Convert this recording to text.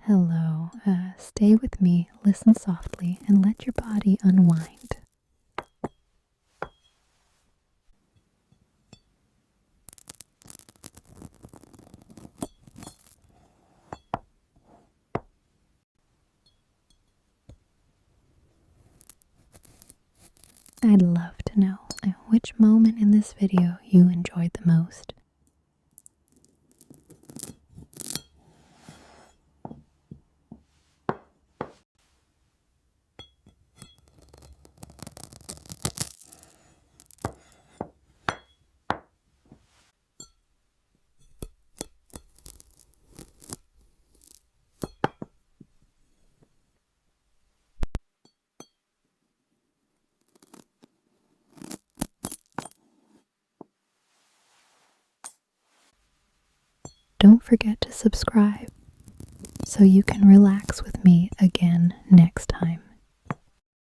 Hello, stay with me, listen softly, and let your body unwind. I'd love to know which moment in this video you enjoyed the most. Don't forget to subscribe so you can relax with me again next time.